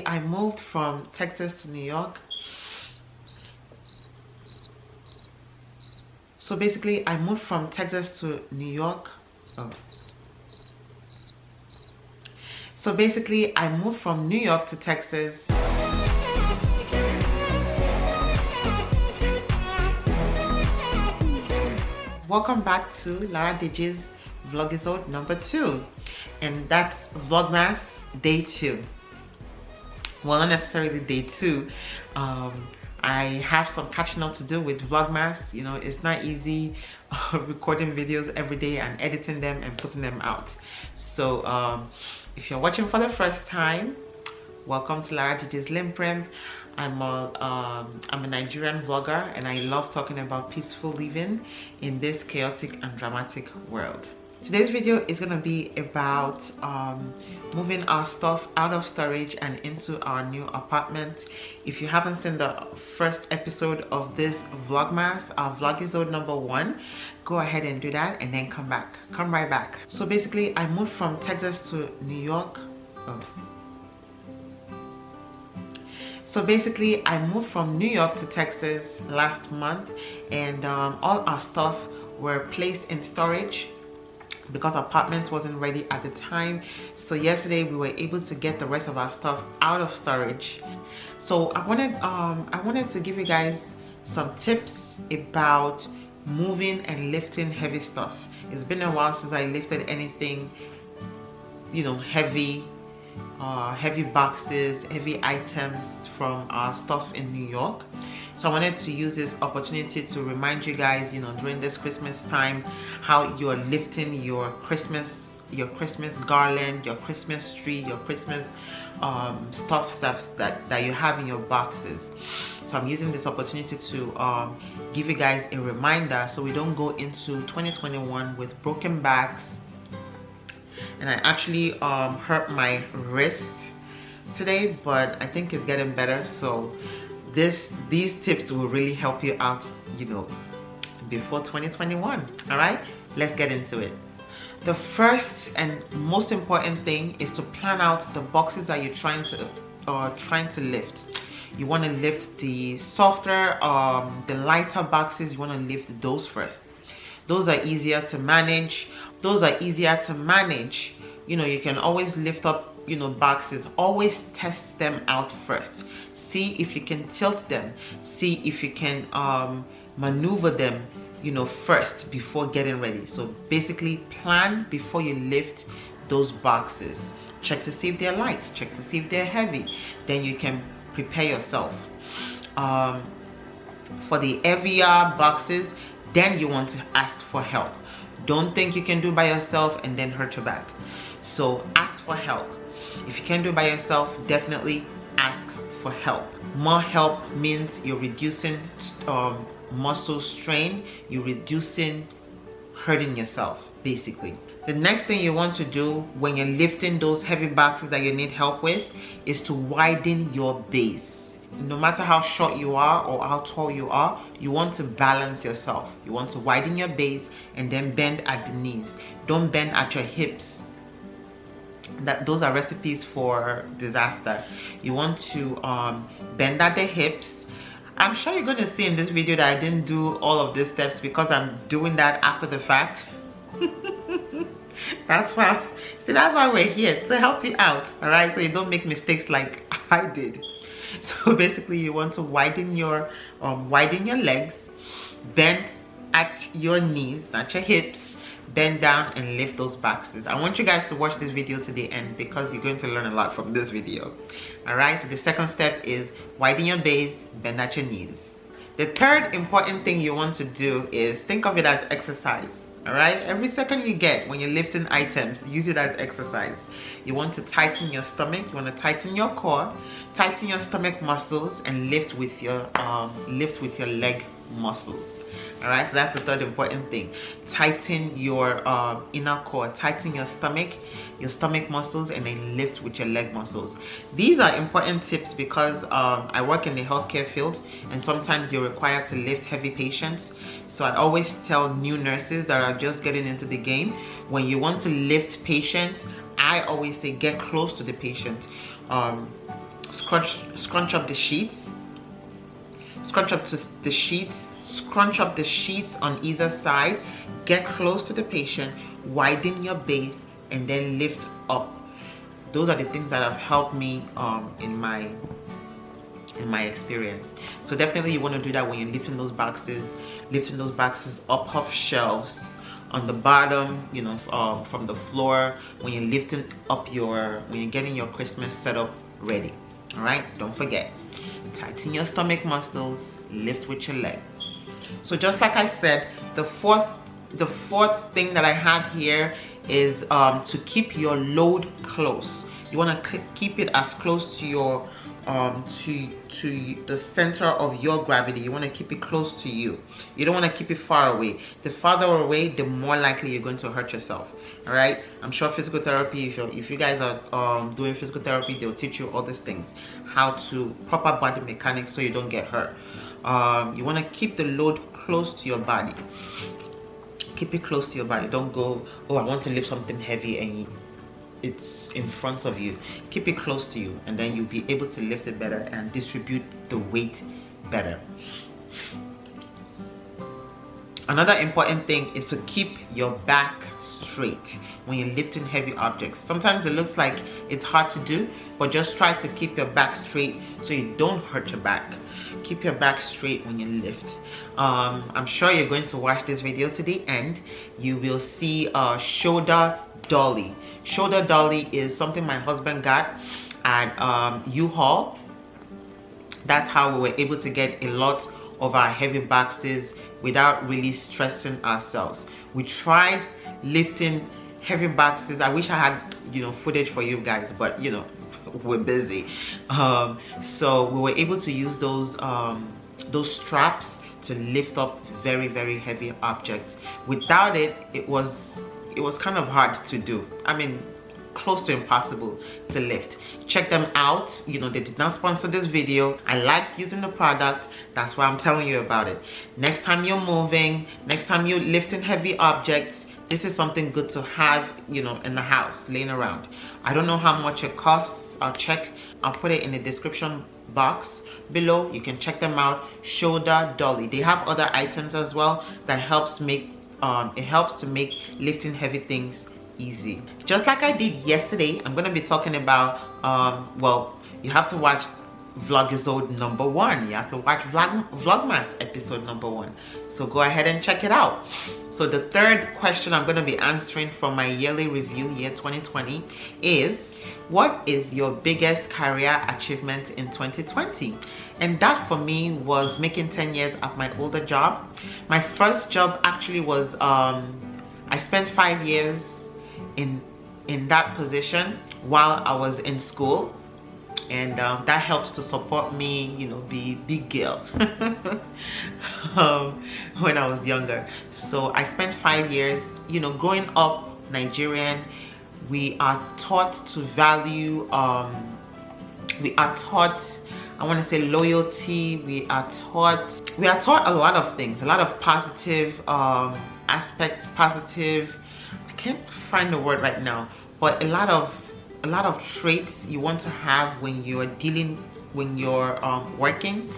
I moved from Texas to New York. So basically I moved from Texas to New York. So basically I moved from New York to Texas. Welcome back to Laraddiji's Vlogmasode number 2, and that's Vlogmas day 2. Well, not necessarily day 2. I have some catching up to do with Vlogmas. You know, it's not easy recording videos every day and editing them and putting them out. So if you're watching for the first time, welcome to Laraddijis LinPRinP. I'm a Nigerian vlogger, and I love talking about peaceful living in this chaotic and dramatic world. Today's video is going to be about moving our stuff out of storage and into our new apartment. If you haven't seen the first episode of this Vlogmas, our Vlogmasode number 1, go ahead and do that and then come right back. So basically I moved from Texas to New York. So basically I moved from New York to Texas last month, and all our stuff were placed in storage because our apartment wasn't ready at the time. So yesterday we were able to get the rest of our stuff out of storage. So I wanted to give you guys some tips about moving and lifting heavy stuff. It's been a while since I lifted anything, you know, heavy boxes, heavy items from our stuff in New York. So I wanted to use this opportunity to remind you guys, you know, during this Christmas time, how you're lifting your Christmas garland, your Christmas tree, your Christmas stuff that you have in your boxes. So I'm using this opportunity to give you guys a reminder so we don't go into 2021 with broken backs. And I actually hurt my wrist today, but I think it's getting better. So these tips will really help you out, you know, before 2021. All right, let's get into it. The first and most important thing is to plan out the boxes that you're trying to lift. You want to lift the softer, the lighter boxes. You want to lift those first. Those are easier to manage. You know, you can always lift up, you know, boxes. Always test them out first. See if you can tilt them. See if you can maneuver them, you know, first before getting ready. So basically plan before you lift those boxes. Check to see if they're light. Check to see if they're heavy. Then you can prepare yourself. For the heavier boxes, then you want to ask for help. Don't think you can do by yourself and then hurt your back. So ask for help. If you can't do it by yourself, definitely ask for help. More help means you're reducing muscle strain, you're reducing hurting yourself, basically. The next thing you want to do when you're lifting those heavy boxes that you need help with is to widen your base. No matter how short you are or how tall you are, you want to balance yourself. You want to widen your base and then bend at the knees. Don't bend at your hips. Those are recipes for disaster. You want to bend at the hips. I'm sure you're going to see in this video that I didn't do all of these steps because I'm doing that after the fact. That's why we're here, to help you out, all right, so you don't make mistakes like I did. So basically you want to widen your legs, bend at your knees, not your hips. Bend down and lift those boxes. I want you guys to watch this video to the end because you're going to learn a lot from this video. All right, so the second step is widen your base, bend at your knees. The third important thing you want to do is think of it as exercise. All right, every second you get when you're lifting items, use it as exercise. You want to tighten your stomach, you want to tighten your core, tighten your stomach muscles, and lift with your leg muscles. All right, so that's the third important thing. Tighten your inner core, tighten your stomach muscles, and then lift with your leg muscles. These are important tips because I work in the healthcare field, and sometimes you're required to lift heavy patients. So I always tell new nurses that are just getting into the game, when you want to lift patients, I always say get close to the patient. scrunch up the sheets, scrunch up the sheets, scrunch up the sheets on either side, get close to the patient, widen your base, and then lift up. Those are the things that have helped me in my experience. So definitely you want to do that when you're lifting those boxes up off shelves, on the bottom, you know, from the floor, when you're lifting up when you're getting your Christmas setup ready. All right, don't forget, tighten your stomach muscles, lift with your leg. So just like I said, the fourth thing that I have here is to keep your load close. You want to keep it as close to your to the center of your gravity. You want to keep it close to you. You don't want to keep it far away. The farther away, the more likely you're going to hurt yourself. All right, I'm sure physical therapy, if you guys are doing physical therapy, they'll teach you all these things, how to proper body mechanics so you don't get hurt. You want to keep the load close to your body. Keep it close to your body. Don't go, oh, I want to lift something heavy and it's in front of you. Keep it close to you, and then you'll be able to lift it better and distribute the weight better. Another important thing is to keep your back straight when you're lifting heavy objects. Sometimes it looks like it's hard to do, but just try to keep your back straight so you don't hurt your back. Keep your back straight when you lift. I'm sure you're going to watch this video to the end. You will see shoulder dolly. Shoulder dolly is something my husband got at Uhaul. That's how we were able to get a lot of our heavy boxes without really stressing ourselves. We tried lifting heavy boxes. I wish I had, you know, footage for you guys, but you know, we're busy. So we were able to use those straps to lift up very, very heavy objects. Without it, it was kind of hard to do. I mean, close to impossible to lift. Check them out. You know, they did not sponsor this video. I liked using the product. That's why I'm telling you about it. Next time you're moving, next time you're lifting heavy objects, this is something good to have, you know, in the house, laying around. I don't know how much it costs. I'll put it in the description box below. You can check them out. Shoulder dolly. They have other items as well that helps make it helps to make lifting heavy things easy. Just like I did yesterday, I'm going to be talking about well, you have to watch Vlogmasode number 1. You have to watch Vlogmas episode number 1. So go ahead and check it out. So the third question I'm going to be answering from my yearly review year 2020 is, what is your biggest career achievement in 2020? And that for me was making 10 years at my older job. My first job actually was I spent 5 years in that position while I was in school, and that helps to support me, you know, be big girl when I was younger. So I spent 5 years, you know, growing up Nigerian, we are taught to value we are taught, I want to say, loyalty. We are taught a lot of things, a lot of positive aspects, positive, I can't find the word right now, but a lot of traits you want to have when you're working.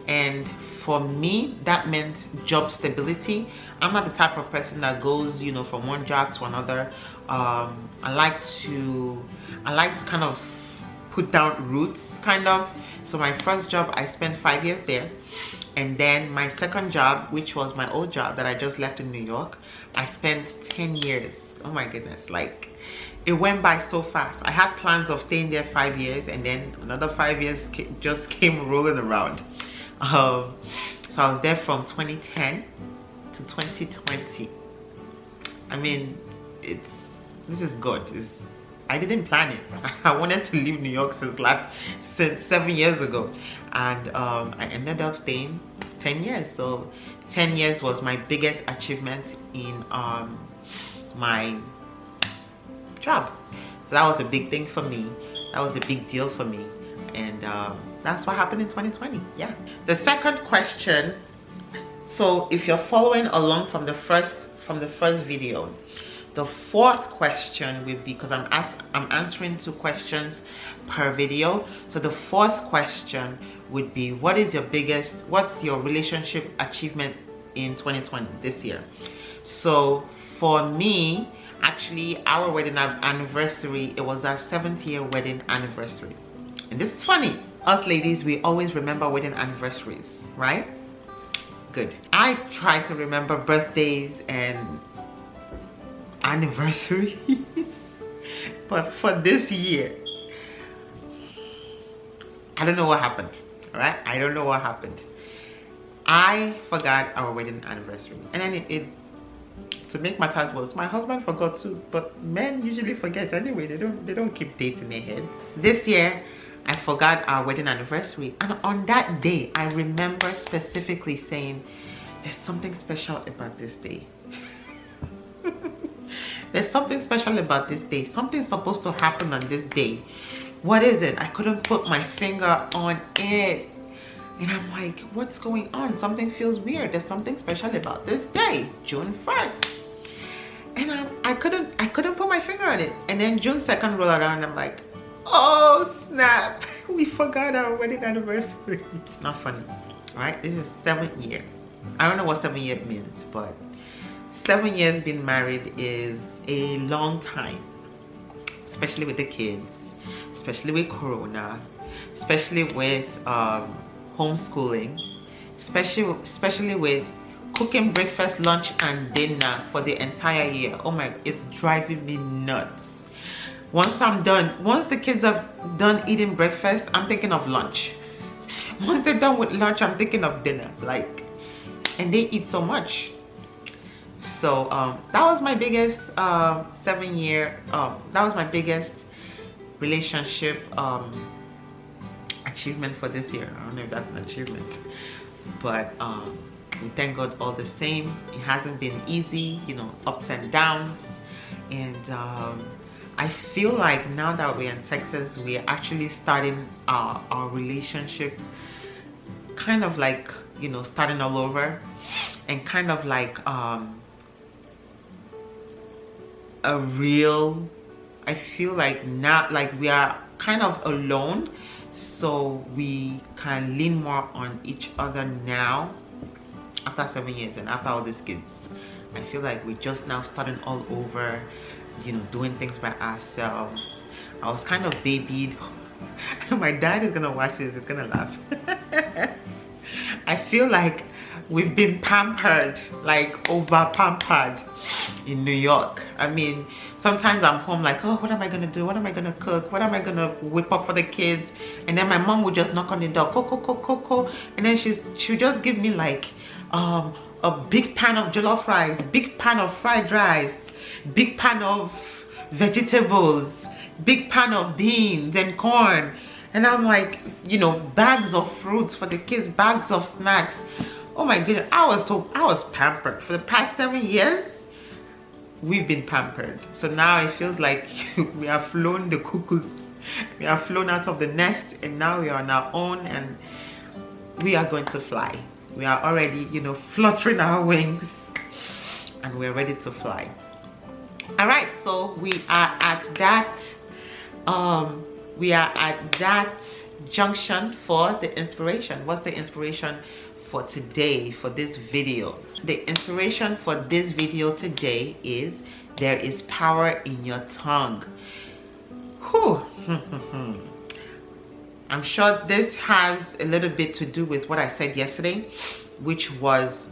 And for me, that meant job stability. I'm not the type of person that goes, you know, from one job to another. I like to kind of put down roots, kind of. So my first job, I spent 5 years there, and then my second job, which was my old job that I just left in New York, I spent 10 years. Oh my goodness, like, it went by so fast. I had plans of staying there 5 years, and then another 5 years just came rolling around. So I was there from 2010 to 2020. I mean, this is good. I didn't plan it. I wanted to leave New York since 7 years ago, and I ended up staying 10 years. So 10 years was my biggest achievement in my job. So that was a big thing for me. That was a big deal for me, and that's what happened in 2020. Yeah. The second question, so if you're following along from the first video, The fourth question would be, because I'm answering 2 questions per video, so the fourth question would be, what's your relationship achievement in 2020, this year? So for me, actually, our wedding anniversary, it was our 7th year wedding anniversary. And this is funny, us ladies, we always remember wedding anniversaries, right? Good. I try to remember birthdays and anniversaries but for this year, I don't know what happened. All right, I don't know what happened. I forgot our wedding anniversary, and then to make matters worse, my husband forgot too. But men usually forget anyway. They don't keep dates in their heads. This year I forgot our wedding anniversary, and on that day I remember specifically saying, there's something special about this day. There's something special about this day. Something's supposed to happen on this day. What is it? I couldn't put my finger on it. And I'm like, what's going on? Something feels weird. There's something special about this day, June 1st. And I couldn't put my finger on it. And then June 2nd rolled around, and I'm like, oh snap, we forgot our wedding anniversary. It's not funny, right? This is 7th year. I don't know what 7 years means, but 7 years being married is a long time, especially with the kids, especially with Corona, especially with homeschooling, especially with cooking breakfast, lunch and dinner for the entire year. Oh my, it's driving me nuts. Once the kids are done eating breakfast, I'm thinking of lunch. Once they're done with lunch, I'm thinking of dinner. Like, and they eat so much. So that was my biggest 7 year, that was my biggest relationship achievement for this year. I don't know if that's an achievement, but we thank God all the same. It hasn't been easy, you know, ups and downs. And I feel like now that we're in Texas, we're actually starting our relationship kind of like, you know, starting all over, and kind of like a real, I feel like now, like we are kind of alone, so we can lean more on each other now after 7 years and after all these kids. I feel like we're just now starting all over, you know, doing things by ourselves. I was kind of babied. My dad is gonna watch this, he's gonna laugh. I feel like we've been pampered, like over pampered in New York. I mean, sometimes I'm home like, oh, what am I gonna do? What am I gonna cook? What am I gonna whip up for the kids? And then my mom would just knock on the door, coco, and then she'll just give me like a big pan of jollof rice, big pan of fried rice, big pan of vegetables, big pan of beans and corn. And I'm like, you know, bags of fruits for the kids, bags of snacks. Oh my goodness, I was pampered. For the past 7 years, we've been pampered. So now it feels like we have flown the cuckoos. We have flown out of the nest, and now we are on our own, and we are going to fly. We are already, you know, fluttering our wings, and we're ready to fly. All right, so we are at that junction for the inspiration. What's the inspiration for today, for this video? The inspiration for this video today is, there is power in your tongue. Whew. I'm sure this has a little bit to do with what I said yesterday, which was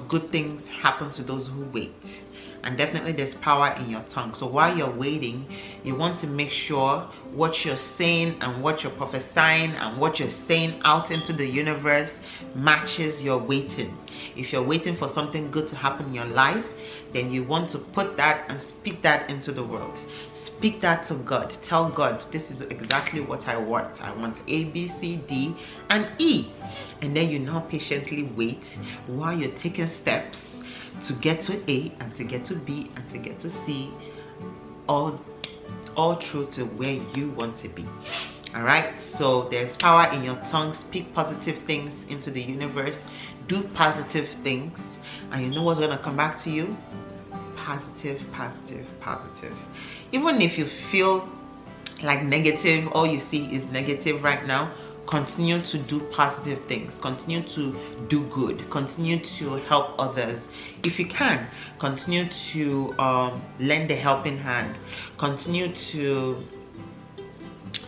good things happen to those who wait. And definitely there's power in your tongue. So while you're waiting, you want to make sure what you're saying and what you're prophesying and what you're saying out into the universe matches your waiting. If you're waiting for something good to happen in your life, then you want to put that and speak that into the world. Speak that to God. Tell God, this is exactly what I want. I want A, B, C, D, and E. And then you now patiently wait while you're taking steps to get to A and to get to B and to get to C, all through to where you want to be. All right, so there's power in your tongue. Speak positive things into the universe. Do positive things, and you know what's gonna come back to you? positive, positive, positive. Even if you feel like negative, all you see is negative right now, continue to do positive things, continue to do good, continue to help others. If you can, continue to lend a helping hand, continue to,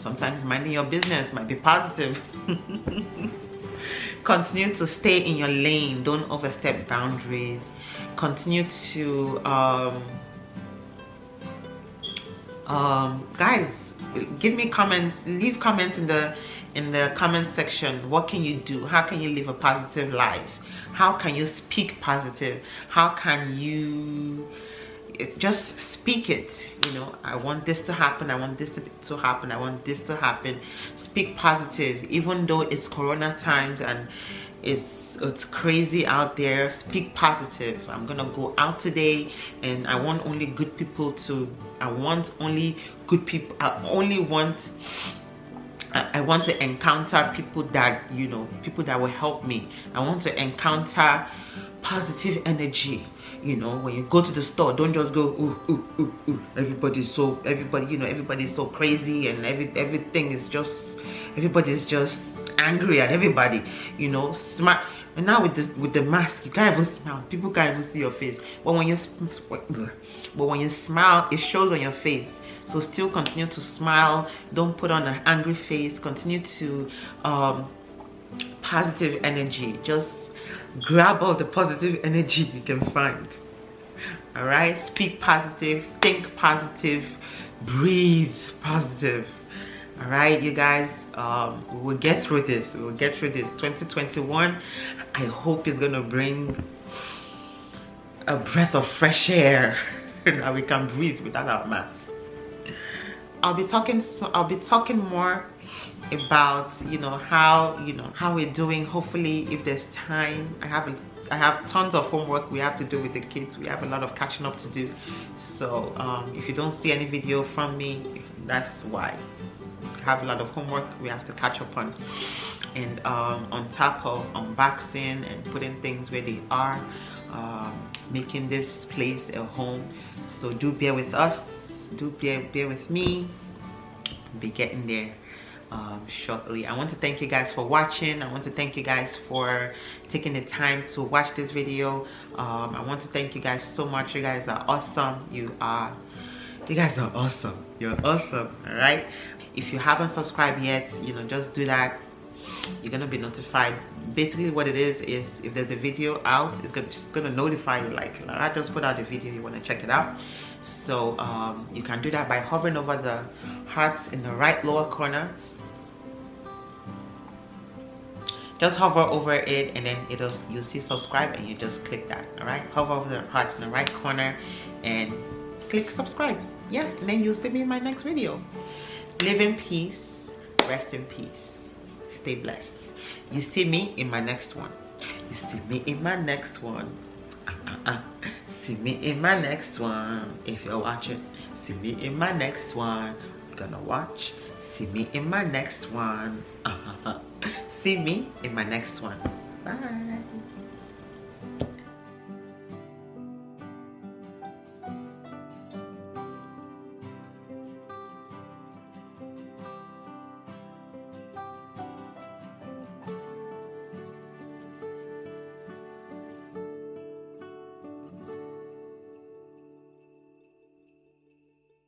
sometimes minding your business might be positive. Continue to stay in your lane, don't overstep boundaries. Continue to guys, give me comments, leave comments in the comment section. What can you do? How can you live a positive life? How can you speak positive? How can you just speak it? You know, I want this to happen, I want this to happen, I want this to happen. Speak positive. Even though it's corona times and it's crazy out there, speak positive. I'm gonna go out today and I want only good people to, I want only good people, I want to encounter people that, you know, people that will help me. I want to encounter positive energy. You know, when you go to the store, don't just go ooh ooh ooh ooh. Everybody's so crazy and everything is just, everybody's just angry at everybody. You know, smart. And now with the mask, you can't even smile. People can't even see your face. But when you smile, it shows on your face. So still continue to smile. Don't put on an angry face. Continue to positive energy. Just grab all the positive energy you can find. All right, speak positive, think positive, breathe positive. All right, you guys, we will get through this. We will get through this. 2021, I hope is gonna bring a breath of fresh air that we can breathe without our masks. I'll be talking more about, you know, how we're doing. Hopefully, if there's time, I have tons of homework we have to do with the kids. We have a lot of catching up to do. So if you don't see any video from me, that's why. I have a lot of homework we have to catch up on, and on top of unboxing and putting things where they are, making this place a home. So do bear with us, do bear with me. Be getting there shortly. I want to thank you guys for watching. I want to thank you guys for taking the time to watch this video. I want to thank you guys so much. You guys are awesome. You guys are awesome. You're awesome. All right, if you haven't subscribed yet, you know, just do that. You're gonna be notified. Basically what it is if there's a video out, it's gonna notify you, like I just put out a video, you want to check it out. So you can do that by hovering over the hearts in the right lower corner. Just hover over it and then you'll see subscribe, and you just click that. All right, hover over the hearts in the right corner and click subscribe. Yeah, and then you'll see me in my next video. Live in peace, rest in peace, stay blessed. You see me in my next one. You see me in my next one. See me in my next one. If you're watching, see me in my next one. You're gonna watch. See me in my next one. See me in my next one. Bye.